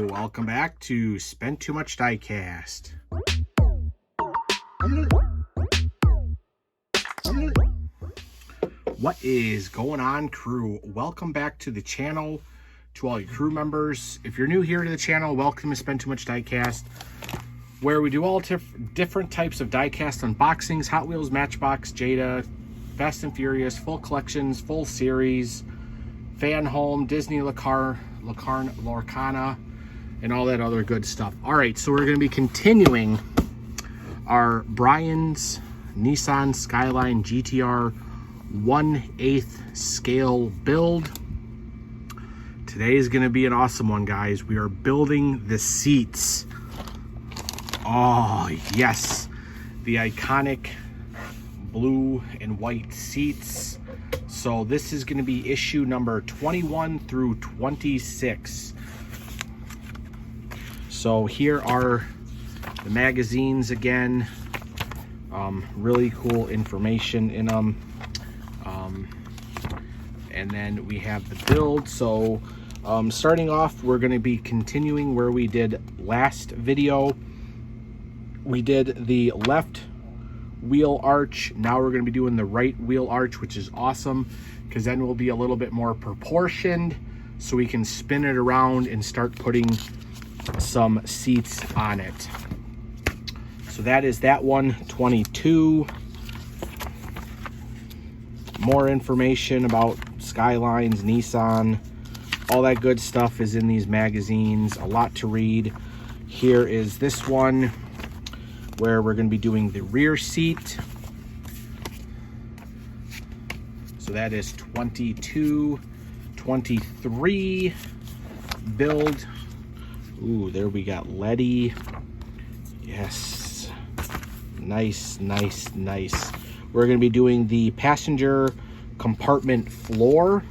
welcome back to Spent Too Much Diecast. What is going on, crew? Welcome back to the channel, to all your crew members. If you're new here to the channel, welcome to Spent Too Much Diecast, where we do all different types of diecast unboxings: Hot Wheels, Matchbox, Jada, Fast and Furious, full collections, full series, FanHome, Disney Lorcana, and all that other good stuff. All right, so we're going to be continuing our Brian's Nissan Skyline GTR 1/8 scale build. Today is going to be an awesome one, guys. We are building the seats. Oh, yes. The iconic blue and white seats. So this is going to be issue number 21 through 26. So here are the magazines again. Really cool information in them. And then we have the build. So starting off, we're going to be continuing where we did last video. We did the left wheel arch. Now we're going to be doing the right wheel arch, which is awesome because then we'll be a little bit more proportioned so we can spin it around and start putting some seats on it. So that is that one, 22. More information about Skylines, Nissan, all that good stuff is in these magazines. A lot to read. Here is this one where we're going to be doing the rear seat. So that is 22, 23 build. Ooh, there we got Letty. Yes. Nice, nice, nice. We're going to be doing the passenger compartment floor.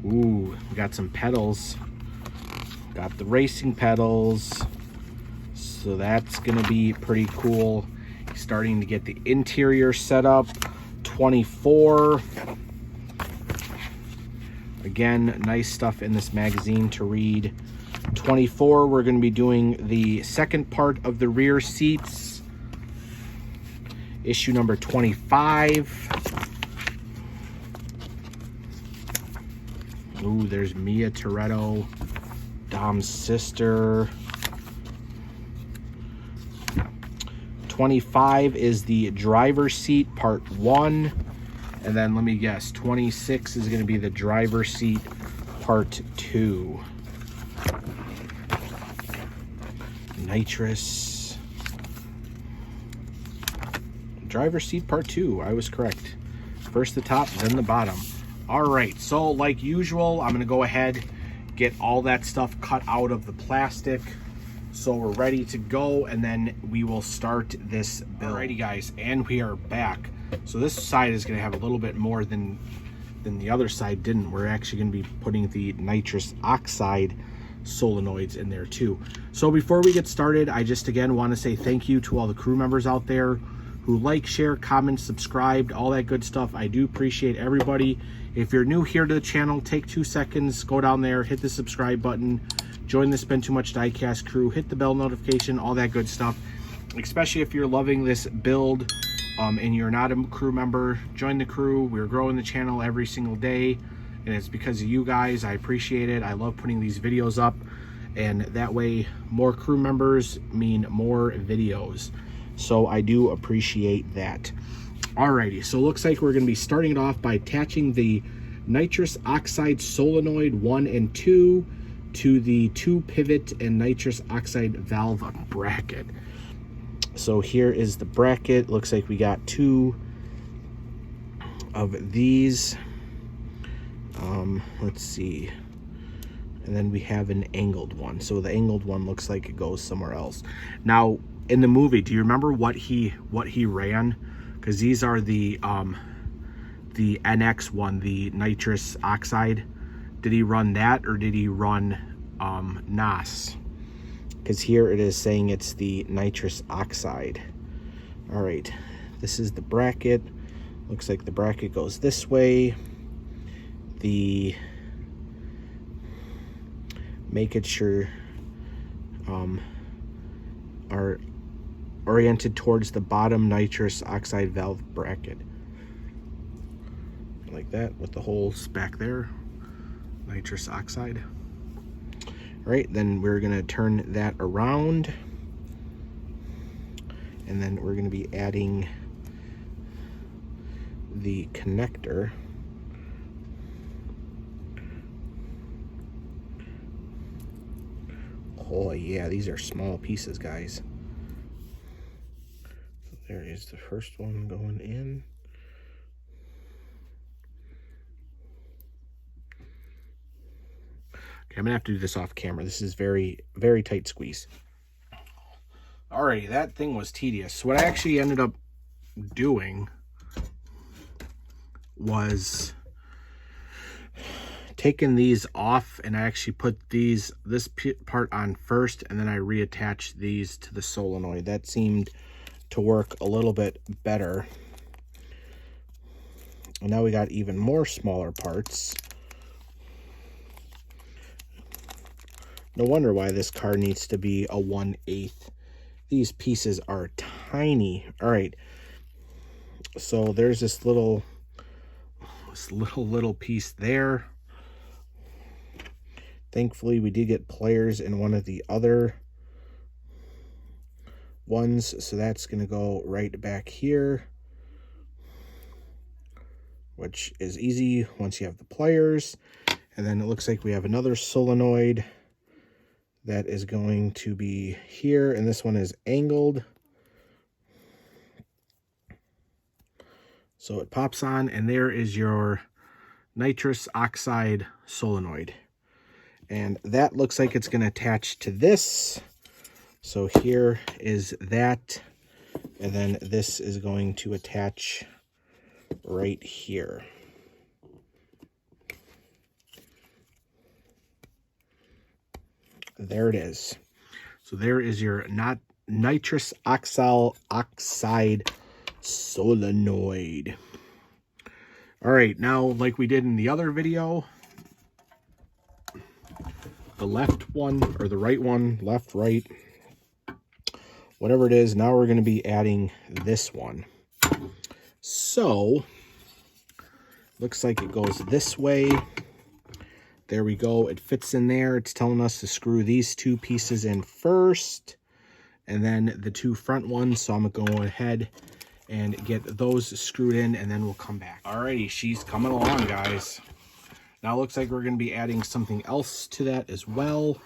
Ooh, we got some pedals. Got the racing pedals. So that's going to be pretty cool. Starting to get the interior set up. 24. Again, nice stuff in this magazine to read. 24, we're going to be doing the second part of the rear seats. Issue number 25. Ooh, there's Mia Toretto, Dom's sister. 25 is the driver's seat, part 1. And then let me guess, 26 is going to be the driver's seat, part 2. Nitrous. Driver's seat, part 2. I was correct. First the top, then the bottom. All right, so like usual, I'm going to go ahead, get all that stuff cut out of the plastic. So we're ready to go, and then we will start this build. Alrighty, guys, and we are back. So this side is going to have a little bit more than the other side didn't. We're actually going to be putting the Nitrous Oxide solenoids in there too. So before we get started, I just again want to say thank you to all the crew members out there who like, share, comment, subscribed, all that good stuff. I do appreciate everybody. If you're new here to the channel, take 2 seconds, go down there, hit the subscribe button, join the Spent Too Much Diecast crew, hit the bell notification, all that good stuff. Especially if you're loving this build and you're not a crew member, join the crew. We're growing the channel every single day, and it's because of you guys. I appreciate it. I love putting these videos up, and that way more crew members mean more videos. So I do appreciate that. Alrighty, so it looks like we're going to be starting it off by attaching the Nitrous Oxide solenoid 1 and 2 to the 2 pivot and Nitrous Oxide valve bracket. So here is the bracket. Looks like we got 2 of these. Let's see. And then we have an angled one. So the angled one looks like it goes somewhere else. Now, in the movie, do you remember what he ran? Because these are the NX one, the Nitrous Oxide. Did he run that, or did he run NOS? Because here it is saying it's the Nitrous Oxide. All right, this is the bracket. Looks like the bracket goes this way. Making sure are oriented towards the bottom nitrous oxide valve bracket. Like that, with the holes back there, nitrous oxide. All right, then we're gonna turn that around, and then we're gonna be adding the connector. Oh yeah, these are small pieces, guys. So there is the first one going in. Okay, I'm gonna have to do this off camera. This is very, very tight squeeze. Alrighty, that thing was tedious. So what I actually ended up doing was taking these off, and I actually put this part on first, and then I reattached these to the solenoid. That seemed to work a little bit better. And now we got even more smaller parts. No wonder why this car needs to be a 1/8. These pieces are tiny. All right, so there's this little piece there. Thankfully, we did get pliers in one of the other ones, so that's going to go right back here, which is easy once you have the pliers. And then it looks like we have another solenoid that is going to be here, and this one is angled. So it pops on, and there is your nitrous oxide solenoid. And that looks like it's going to attach to this. So here is that, and then this is going to attach right here. There it is. So there is your nitrous oxide solenoid. All right, now like we did in the other video, the left one or the right one, left, right, whatever it is, now we're going to be adding this one. So looks like it goes this way. There we go. It fits in there. It's telling us to screw these two pieces in first, and then the two front ones. So I'm going to go ahead and get those screwed in, and then we'll come back. Alrighty, she's coming along, guys. Now it looks like we're going to be adding something else to that as well.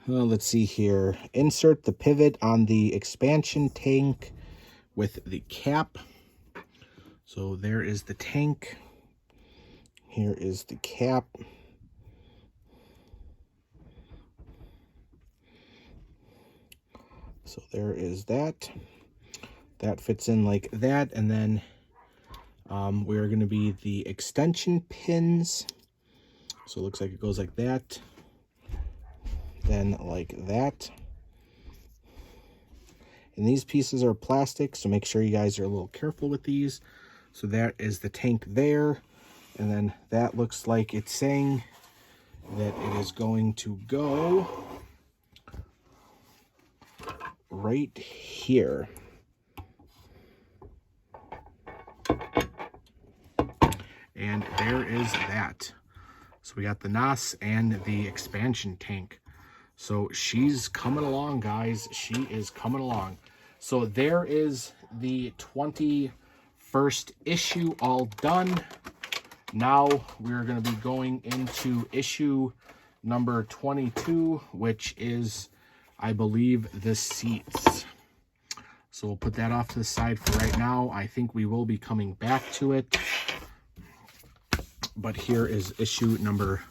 Well, let's see here. Insert the pivot on the expansion tank with the cap. So there is the tank. Here is the cap. So there is that. That fits in like that. And then we're going to be the extension pins. So it looks like it goes like that. Then like that. And these pieces are plastic, so make sure you guys are a little careful with these. So that is the tank there. And then that looks like it's saying that it is going to go right here. And there is that. So we got the NOS and the expansion tank. So she's coming along, guys. She is coming along. So there is the 21st issue all done. Now we're going to be going into issue number 22, which is, I believe, the seats. So we'll put that off to the side for right now. I think we will be coming back to it. But here is issue number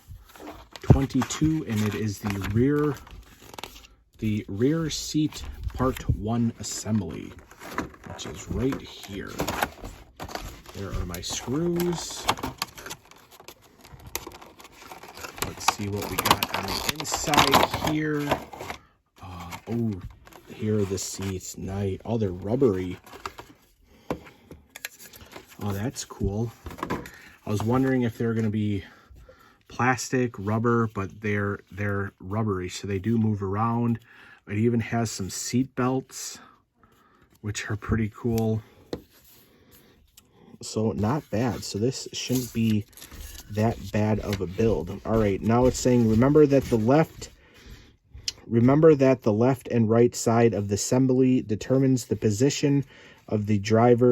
22, and it is the rear seat part 1 assembly, which is right here. There are my screws. Let's see what we got on the inside here. Oh, here are the seats. Nice. Oh, they're rubbery. Oh, that's cool. I was wondering if they're going to be plastic, rubber, but they're rubbery, so they do move around. It even has some seat belts, which are pretty cool. So not bad. So this shouldn't be that bad of a build. All right, now it's saying remember that the left and right side of the assembly determines the position of the driver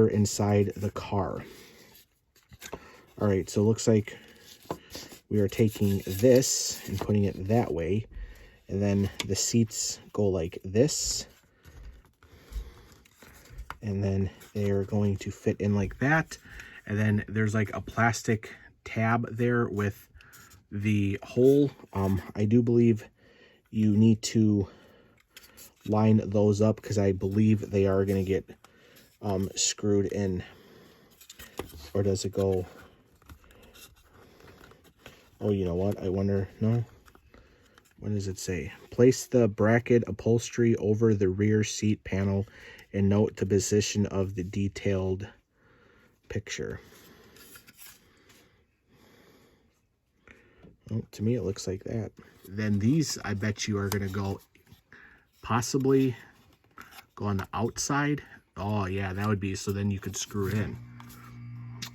inside the car. All right, so it looks like we are taking this and putting it that way, and then the seats go like this, and then they're going to fit in like that, and then there's like a plastic tab there with the hole. I do believe you need to line those up because I believe they are going to get screwed in. Or does it go? Oh, you know what? I wonder. No. What does it say? Place the bracket upholstery over the rear seat panel and note the position of the detailed picture. Oh, to me, it looks like that. Then these, I bet you, are going to go possibly go on the outside. Oh, yeah, that would be, so then you could screw it in.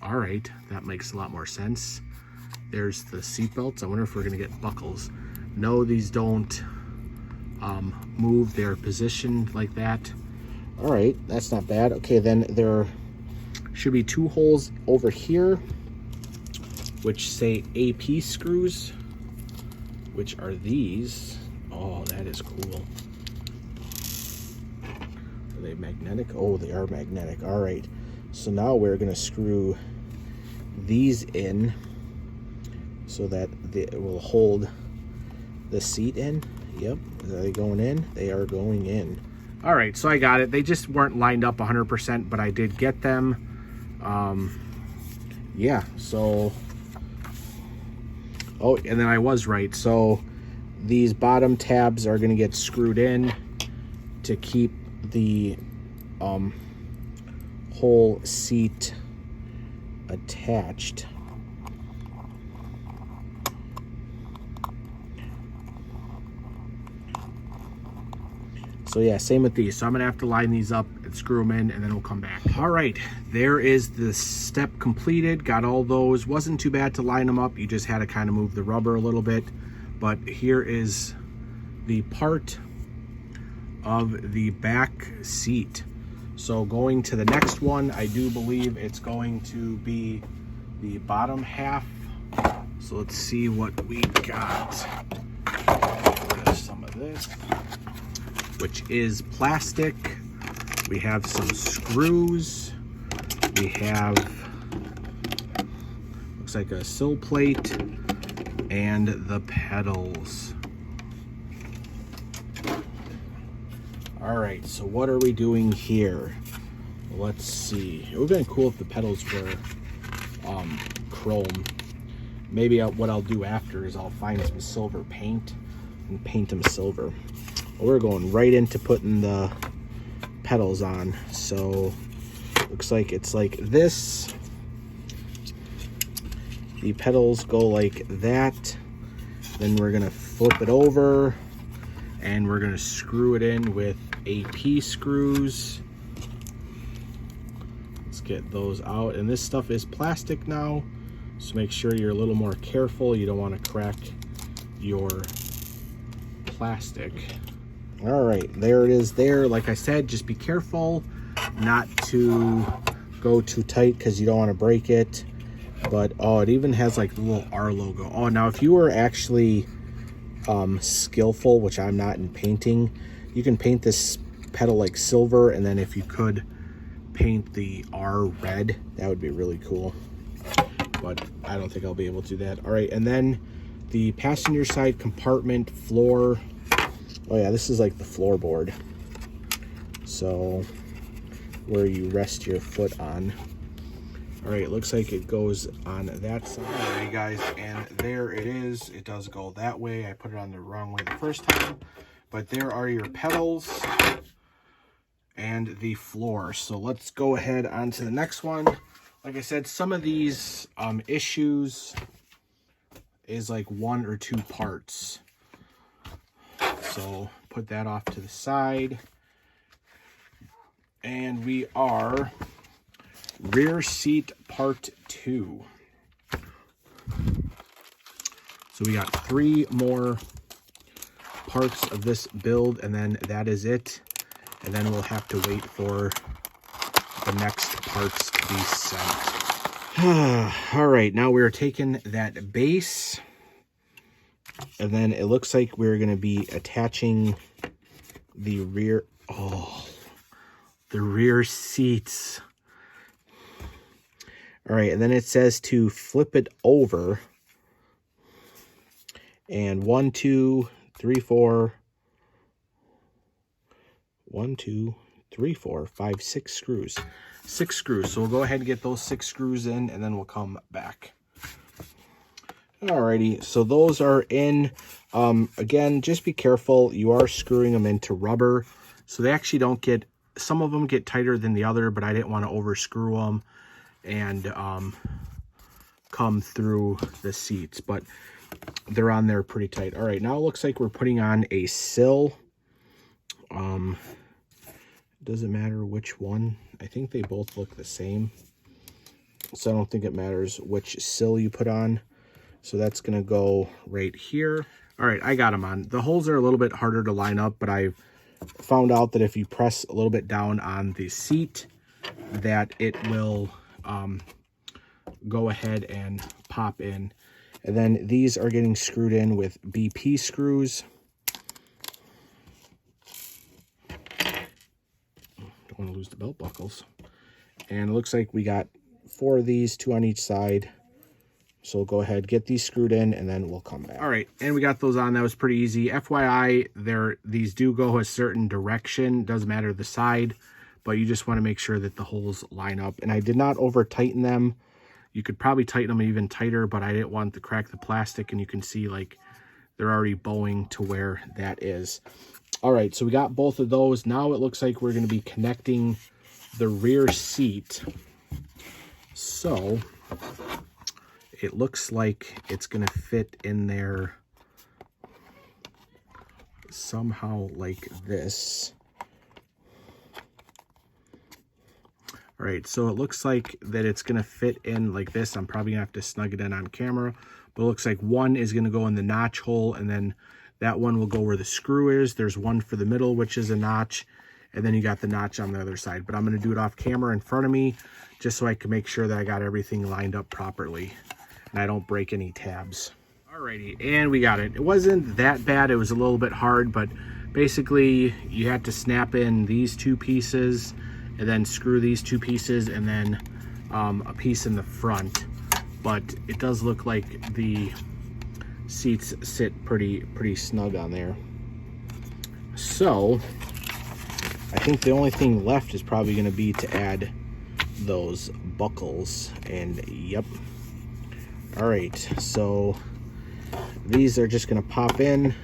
All right, that makes a lot more sense. There's the seat belts. I wonder if we're going to get buckles. No, these don't move. They're positioned like that. All right, that's not bad. Okay, then there should be 2 holes over here, which say AP screws, which are these. Oh, that is cool. Are they magnetic? Oh, they are magnetic. All right, so now we're going to screw these in so that it will hold the seat in. Yep. Are they going in? They are going in. All right, so I got it. They just weren't lined up 100%, but I did get them. Yeah, so... Oh, and then I was right. So these bottom tabs are going to get screwed in to keep the whole seat attached. So yeah, same with these. So I'm gonna have to line these up and screw them in, and then we'll come back. All right, there is the step completed. Got all those. Wasn't too bad to line them up. You just had to kind of move the rubber a little bit. But here is the part of the back seat. So going to the next one, I do believe it's going to be the bottom half. So let's see what we got. Get rid of some of this, which is plastic. We have some screws. We have, looks like a sill plate, and the pedals. All right, so what are we doing here? Let's see. It would have been cool if the pedals were chrome. Maybe what I'll do after is I'll find some silver paint and paint them silver. We're going right into putting the pedals on. So looks like it's like this. The pedals go like that. Then we're gonna flip it over and we're gonna screw it in with AP screws. Let's get those out. And this stuff is plastic now, so make sure you're a little more careful. You don't want to crack your plastic. All right, there it is there. Like I said, just be careful not to go too tight because you don't want to break it. But oh, it even has like the little R logo. Oh, now if you were actually skillful, which I'm not in painting, you can paint this pedal like silver, and then if you could paint the R red, that would be really cool. But I don't think I'll be able to do that. All right, and then the passenger side compartment floor. Oh yeah, this is like the floorboard. So where you rest your foot on. All right, it looks like it goes on that side. All right, guys, and there it is. It does go that way. I put it on the wrong way the first time, but there are your pedals and the floor. So let's go ahead on to the next one. Like I said, some of these issues is like 1 or 2 parts. So put that off to the side. And we are rear seat part 2. So we got 3 more parts of this build, and then that is it. And then we'll have to wait for the next parts to be sent. All right, now we're taking that base, and then it looks like we're going to be attaching the rear, the rear seats. All right, and then it says to flip it over, and 1, 2, 3, 4, 1, 2, 3, 4, 5, 6 screws. 6 screws. So we'll go ahead and get those 6 screws in, and then we'll come back. Alrighty, so those are in. Again, just be careful. You are screwing them into rubber, so they actually don't get, some of them get tighter than the other, but I didn't want to over screw them and come through the seats, but they're on there pretty tight. All right, now it looks like we're putting on a sill. Doesn't matter which one. I think they both look the same, so I don't think it matters which sill you put on. So that's gonna go right here. All right, I got them on. The holes are a little bit harder to line up, but I've found out that if you press a little bit down on the seat, that it will go ahead and pop in. And then these are getting screwed in with BP screws. Don't want to lose the belt buckles. And it looks like we got 4 of these, 2 on each side. So we'll go ahead, get these screwed in, and then we'll come back. All right, and we got those on. That was pretty easy. FYI, these do go a certain direction. Doesn't matter the side, but you just want to make sure that the holes line up. And I did not over tighten them. You could probably tighten them even tighter, but I didn't want to crack the plastic, and you can see like they're already bowing to where that is. All right, so we got both of those. Now it looks like we're going to be connecting the rear seat. So it looks like it's going to fit in there somehow like this. All right, so it looks like that it's going to fit in like this. I'm probably going to have to snug it in on camera, but it looks like one is going to go in the notch hole, and then that one will go where the screw is. There's one for the middle, which is a notch, and then you got the notch on the other side. But I'm going to do it off camera in front of me just so I can make sure that I got everything lined up properly and I don't break any tabs. Alrighty, and we got it. It wasn't that bad. It was a little bit hard, but basically you had to snap in these 2 pieces and then screw these 2 pieces, and then a piece in the front. But it does look like the seats sit pretty snug on there. So I think the only thing left is probably going to be to add those buckles. And yep. All right, so these are just going to pop in.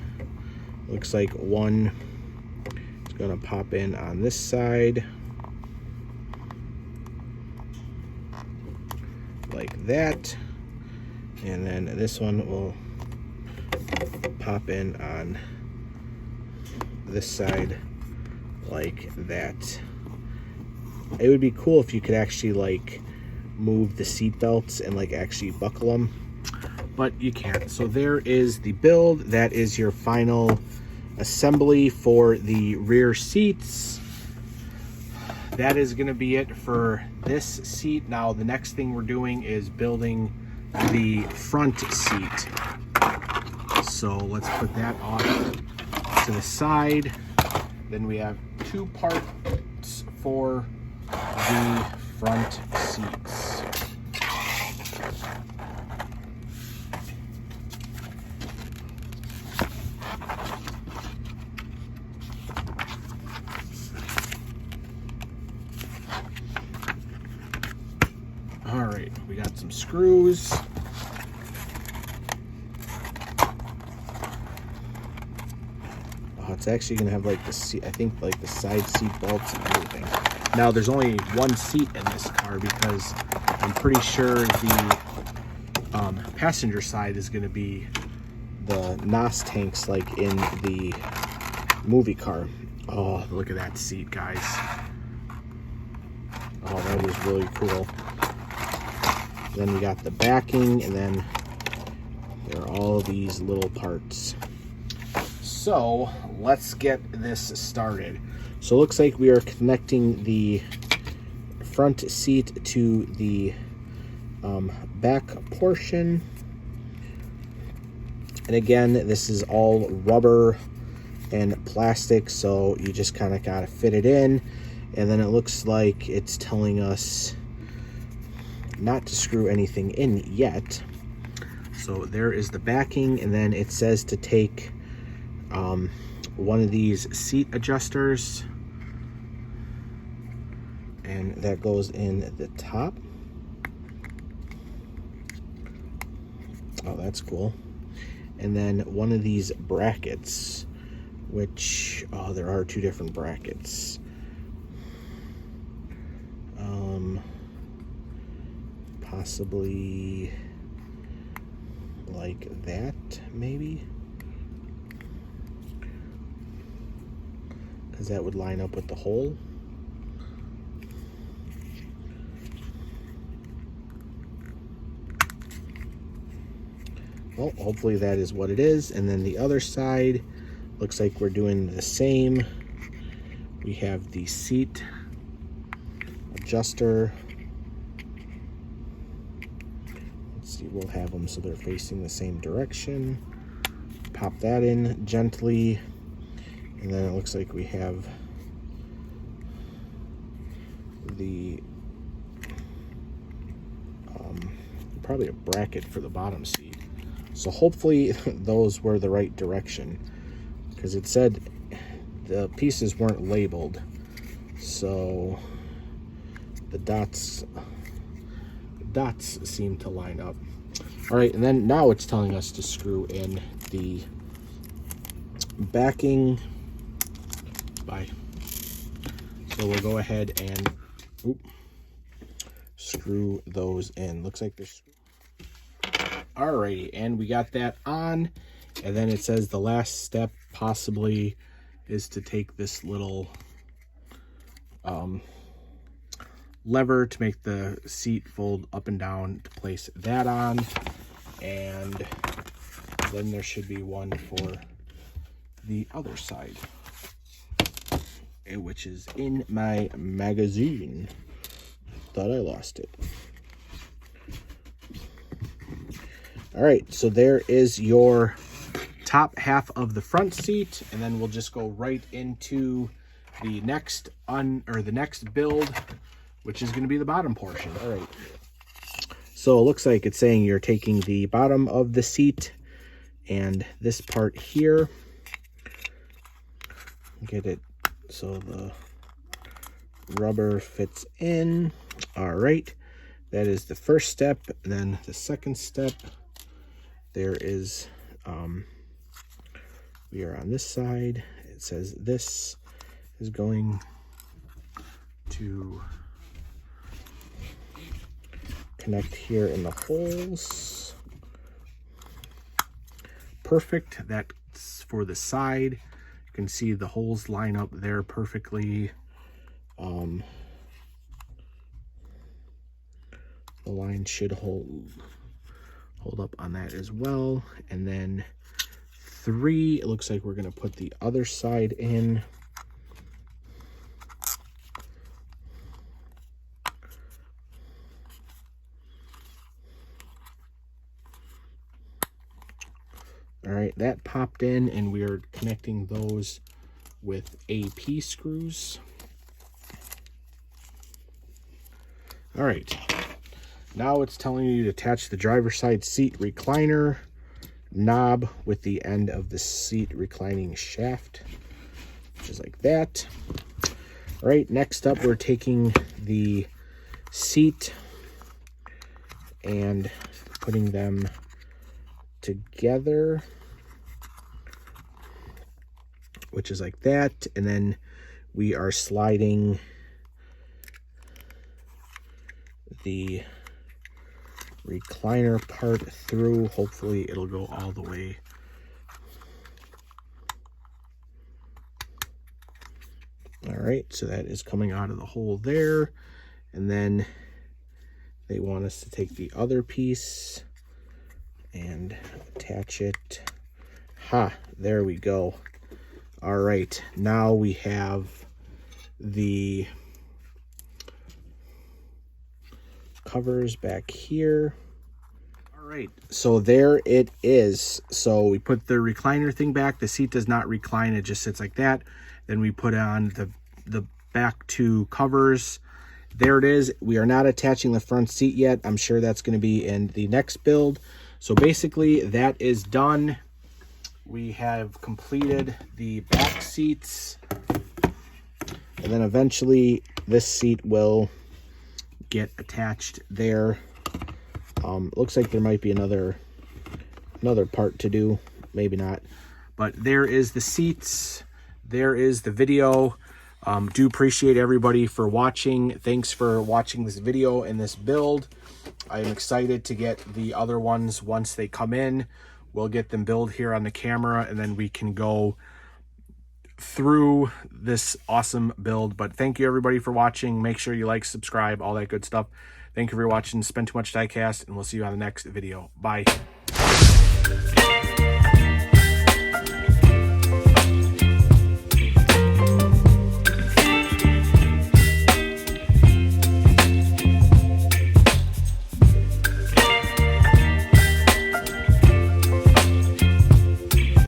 Looks like one is going to pop in on this side like that, and then this one will pop in on this side like that. It would be cool if you could actually like move the seat belts and like actually buckle them, but you can't. So there is the build. That is your final assembly for the rear seats. That is going to be it for this seat. Now the next thing we're doing is building the front seat. So let's put that off to the side. Then we have 2 parts for the front seats. All right, we got some screws. Oh, it's actually gonna have like the seat, I think like the side seat belts and everything. Now there's only 1 seat in this car because I'm pretty sure the passenger side is going to be the NOS tanks like in the movie car. Oh, look at that seat, guys. Oh, that is really cool. Then we got the backing, and then there are all these little parts. So let's get this started. So it looks like we are connecting the front seat to the back portion. And again, this is all rubber and plastic, so you just kind of got to fit it in. And then it looks like it's telling us not to screw anything in yet. So there is the backing, and then it says to take one of these seat adjusters, and that goes in the top. Oh, that's cool. And then one of these brackets, which, oh, there are two different brackets. Possibly like that, maybe, because that would line up with the hole. Well, hopefully that is what it is. And then the other side looks like we're doing the same. We have the seat adjuster. Let's see, we'll have them so they're facing the same direction. Pop that in gently, and then it looks like we have the probably a bracket for the bottom seat. So hopefully those were the right direction, because it said the pieces weren't labeled, so the dots seem to line up. All right, and then now it's telling us to screw in the backing. So we'll go ahead and screw those in. Looks like there's. Alrighty, and we got that on, and then it says the last step possibly is to take this little lever to make the seat fold up and down to place that on, and then there should be one for the other side, which is in my magazine. Thought I lost it. All right, so there is your top half of the front seat, and then we'll just go right into the next build, which is going to be the bottom portion. All right. So it looks like it's saying you're taking the bottom of the seat and this part here. Get it so the rubber fits in. All right. That is the first step. And then the second step, there is, we are on this side. It says this is going to connect here in the holes. Perfect. That's for the side. You can see the holes line up there perfectly. The line should hold up on that as well. And then 3, it looks like we're going to put the other side in. All right, that popped in, and we are connecting those with AP screws. All right, now it's telling you to attach the driver's side seat recliner knob with the end of the seat reclining shaft, which is like that. All right, next up, we're taking the seat and putting them together, which is like that, and then we are sliding the recliner part through. Hopefully it'll go all the way. All right, so that is coming out of the hole there. And then they want us to take the other piece and attach it. Ha, there we go. All right, now we have the covers back here. All right, so there it is. So we put the recliner thing back. The seat does not recline, it just sits like that. Then we put on the back two covers. There it is. We are not attaching the front seat yet. I'm sure that's going to be in the next build. So basically that is done. We have completed the back seats, and then eventually this seat will get attached there. Looks like there might be another part to do, maybe not, but there is the seats. There is the video. Do appreciate everybody for watching. Thanks for watching this video and this build. I am excited to get the other ones once they come in. We'll get them built here on the camera, and then we can go through this awesome build. But thank you everybody for watching. Make sure you like, subscribe, all that good stuff. Thank you for watching Spend Too Much Diecast, and we'll see you on the next video. Bye.